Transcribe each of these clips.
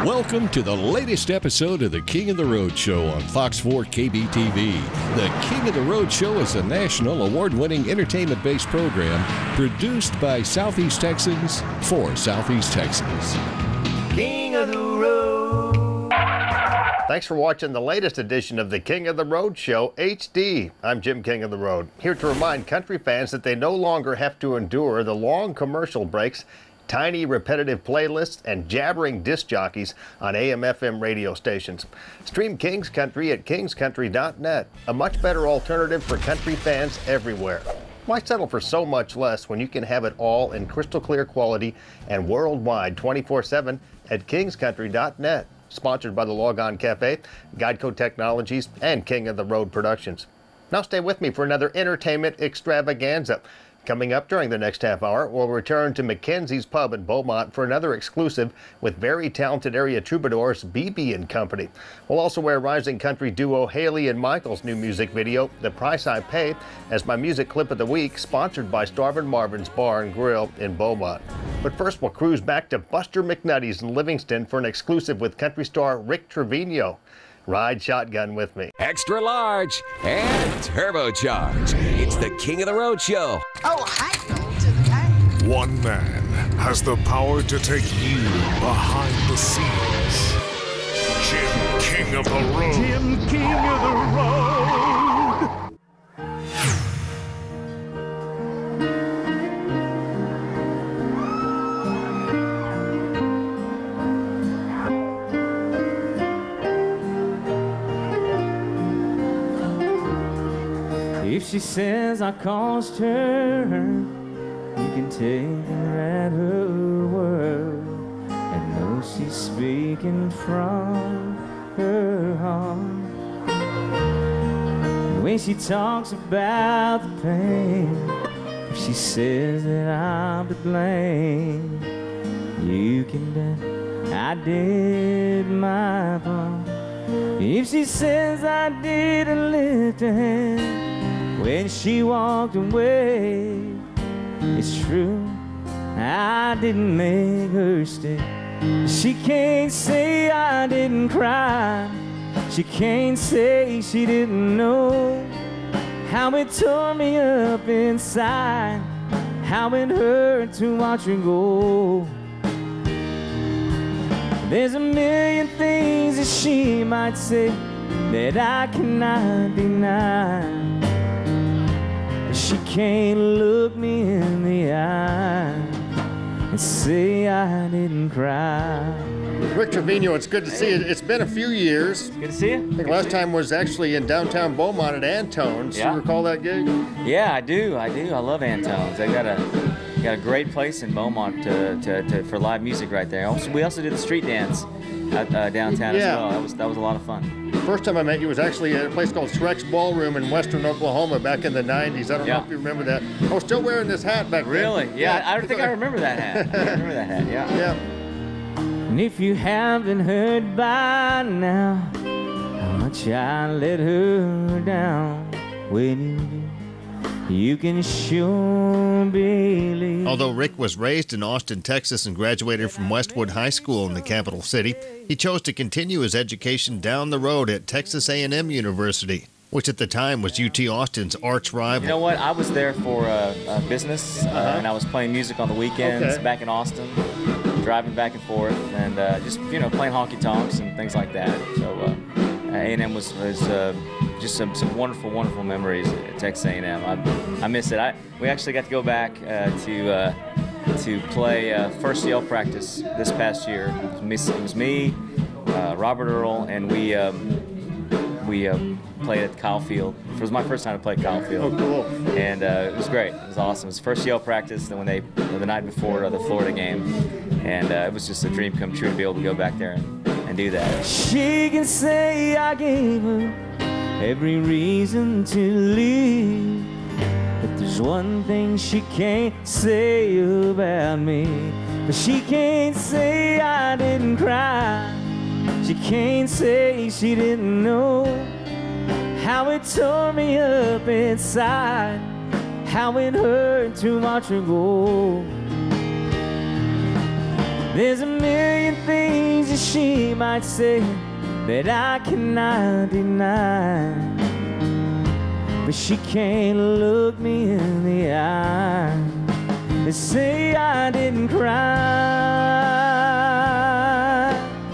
Welcome to the latest episode of the King of the Road Show on Fox 4 KBTV. The King of the Road Show is a national award-winning entertainment-based program produced by Southeast Texans for Southeast Texans. King of the Road. Thanks for watching the latest edition of the King of the Road Show HD. I'm Jim King of the Road, here to remind country fans that they no longer have to endure the long commercial breaks, tiny repetitive playlists, and jabbering disc jockeys on AM/FM radio stations. Stream King's Country at kingscountry.net, a much better alternative for country fans everywhere. Why settle for so much less when you can have it all in crystal clear quality and worldwide 24/7 at kingscountry.net? Sponsored by the Logon Cafe, Guideco Technologies, and King of the Road Productions. Now stay with me for another entertainment extravaganza. Coming up during the next half hour, we'll return to Mackenzie's Pub in Beaumont for another exclusive with very talented area troubadours BB and Company. We'll also wear rising country duo Haley and Michael's new music video, The Price I Pay, as my music clip of the week, sponsored by Starvin' Marvin's Bar and Grill in Beaumont. But first, we'll cruise back to Buster McNutty's in Livingston for an exclusive with country star Rick Trevino. Ride shotgun with me. Extra large and turbocharged. It's the King of the Road Show. Oh, hi, to the guy. One man has the power to take you behind the scenes. Jim King of the Road. Jim King of the Road. If she says I caused her, you can take her at her word and know she's speaking from her heart. The way she talks about the pain, if she says that I'm to blame, you can bet I did my part. If she says I didn't lift her hand when she walked away, it's true, I didn't make her stay. She can't say I didn't cry. She can't say she didn't know how it tore me up inside, how it hurt to watch her go. There's a million things that she might say that I cannot deny. She can't look me in the eye and say I didn't cry. Rick Trevino, it's good to see you. It's been a few years. Good to see you. I think last time was actually in downtown Beaumont at Antone's. Yeah. You recall that gig? Yeah, I do. I love Antone's. They got a great place in Beaumont for live music right there. We also did the street dance at downtown as well. That was a lot of fun. First time I met you was actually at a place called Shrek's Ballroom in western Oklahoma back in the 90s. I don't know if you remember that. I was still wearing this hat back then. Really? Yeah, I think I remember that hat. I remember that hat, yeah. And if you haven't heard by now how much I let her down, when you do, you can sure believe. Although Rick was raised in Austin, Texas and graduated from Westwood High School in the capital city, he chose to continue his education down the road at Texas A&M University, which at the time was UT Austin's arch rival. You know what? I was there for business, and I was playing music on the weekends back in Austin, driving back and forth, and just playing honky tonks and things like that. So A&M was just some wonderful, wonderful memories at Texas A&M. I miss it. We actually got to go back to play first Yale practice this past year. It was me, Robert Earl, and we played at Kyle Field. It was my first time to play at Kyle Field. Oh, cool. And it was great. It was awesome. It was first Yale practice, then the night before the Florida game. And it was just a dream come true to be able to go back there and do that. She can say I gave her every reason to leave, but there's one thing she can't say about me. But she can't say I didn't cry. She can't say she didn't know how it tore me up inside, how it hurt to watch her go. There's a million things things that she might say that I cannot deny. But she can't look me in the eye and say I didn't cry.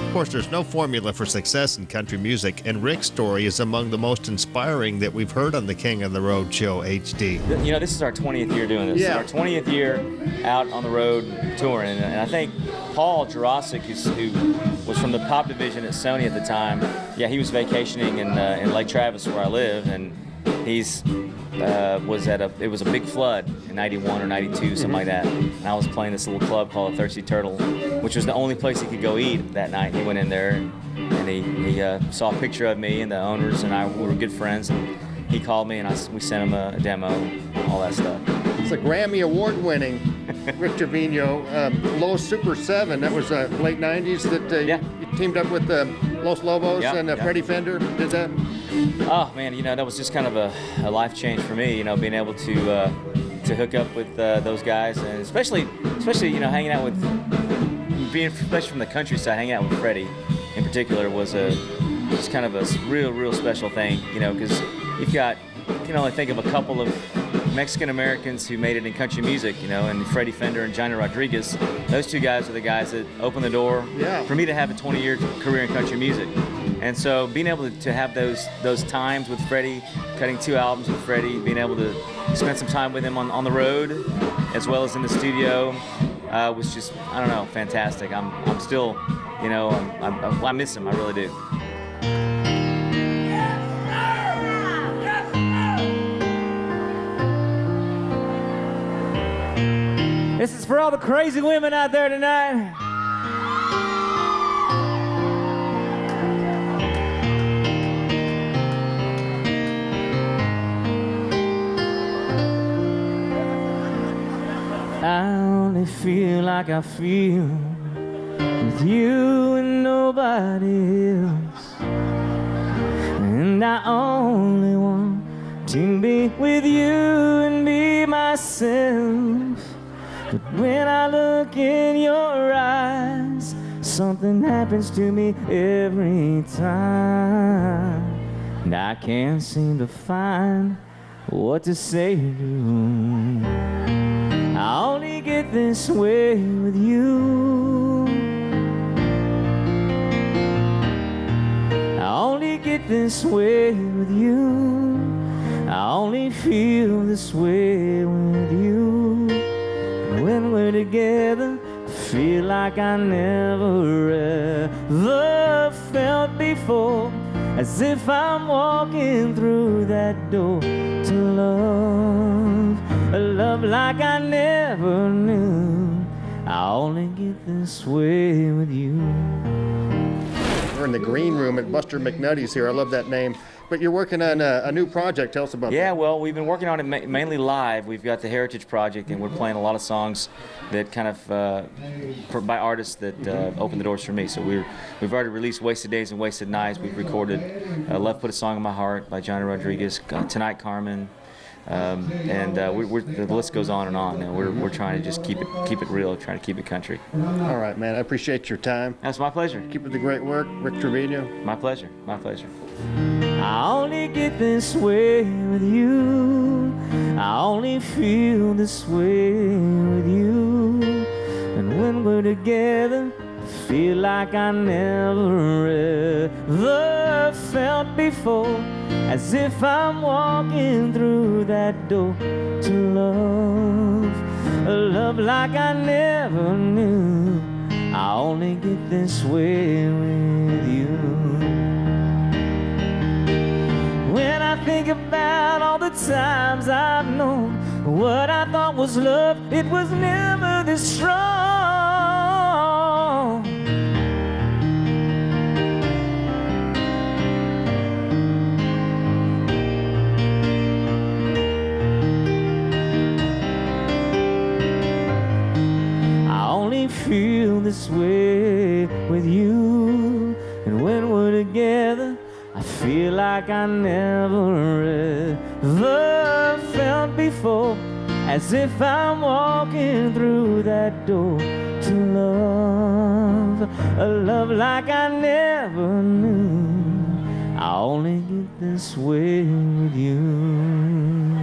Of course, there's no formula for success in country music, and Rick's story is among the most inspiring that we've heard on the King of the Road Show HD. You know, this is our 20th year doing this. Yeah. It's our 20th year out on the road touring, and I think Paul Jurasic, who was from the pop division at Sony at the time, yeah, he was vacationing in Lake Travis where I live, and he's it was a big flood in 91 or 92, something like that. And I was playing this little club called Thirsty Turtle, which was the only place he could go eat that night. He went in there and he saw a picture of me, and the owners and I were good friends, and he called me and we sent him a demo, all that stuff. It's a Grammy Award-winning Rick Trevino, Los Super 7. That was late 90s that you teamed up with Los Lobos and Freddie Fender. Did that? Oh man, you know, that was just kind of a life change for me. You know, being able to hook up with those guys, and especially you know, hanging out with, especially from the countryside, hanging out with Freddie in particular was just kind of a real special thing. You know, because you can only think of a couple of Mexican Americans who made it in country music, you know, and Freddie Fender and Johnny Rodriguez. Those two guys are the guys that opened the door for me to have a 20-year career in country music. And so being able to have those times with Freddie, cutting 2 albums with Freddie, being able to spend some time with him on the road as well as in the studio was just, I don't know, fantastic. I'm still, you know, I miss him, I really do. This is for all the crazy women out there tonight. I only feel like I feel with you and nobody else. And I only want to be with you and be myself. But when I look in your eyes, something happens to me every time. And I can't seem to find what to say to you. I only get this way with you. I only get this way with you. I only feel this way with you. When we're together, I feel like I never ever felt before. As if I'm walking through that door to love, a love like I never knew. I only get this way with you. We're in the green room at Buster McNutty's here. I love that name. But you're working on a new project. Tell us about that. Yeah, well, we've been working on it mainly live. We've got the Heritage Project, and we're playing a lot of songs that kind of by artists that open the doors for me. So we've already released Wasted Days and Wasted Nights. We've recorded Love Put a Song in My Heart by Johnny Rodriguez, Tonight Carmen, and the list goes on and on. And we're trying to just keep it real, trying to keep it country. All right, man. I appreciate your time. That's my pleasure. Keep up the great work, Rick Trevino. My pleasure. My pleasure. I only get this way with you. I only feel this way with you. And when we're together, I feel like I never ever felt before. As if I'm walking through that door to love, a love like I never knew. I only get this way with you. When I think about all the times I've known what I thought was love, it was never this strong. I only feel this way with you, and when we're together, I feel like I never ever felt before. As if I'm walking through that door to love, a love like I never knew. I only get this way with you.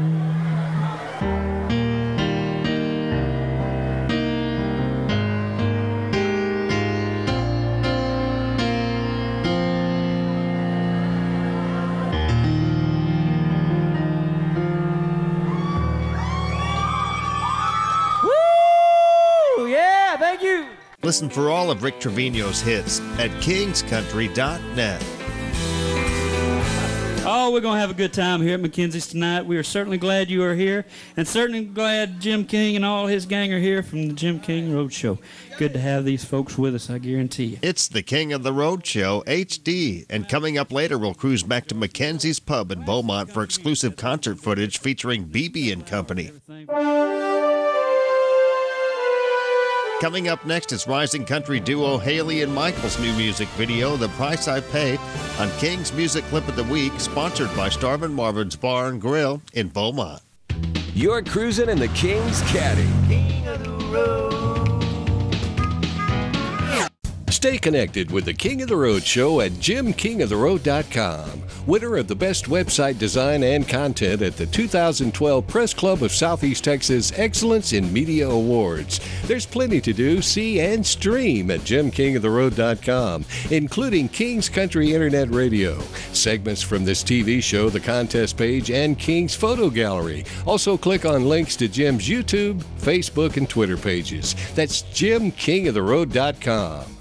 Thank you. Listen for all of Rick Trevino's hits at kingscountry.net. Oh, we're going to have a good time here at McKenzie's tonight. We are certainly glad you are here, and certainly glad Jim King and all his gang are here from the Jim King Road Show. Good to have these folks with us, I guarantee you. It's the King of the Road Show, HD, and coming up later, we'll cruise back to Mackenzie's Pub in Beaumont for exclusive concert footage featuring BB and Company. Coming up next is rising country duo Haley and Michael's new music video, The Price I Pay, on King's Music Clip of the Week, sponsored by Starvin' Marvin's Bar and Grill in Beaumont. You're cruising in the King's Caddy. King of the road. Stay connected with the King of the Road Show at JimKingofTheRoad.com. Winner of the Best Website Design and Content at the 2012 Press Club of Southeast Texas Excellence in Media Awards. There's plenty to do, see, and stream at JimKingofTheRoad.com, including King's Country Internet Radio, segments from this TV show, the contest page, and King's Photo Gallery. Also click on links to Jim's YouTube, Facebook, and Twitter pages. That's JimKingofTheRoad.com.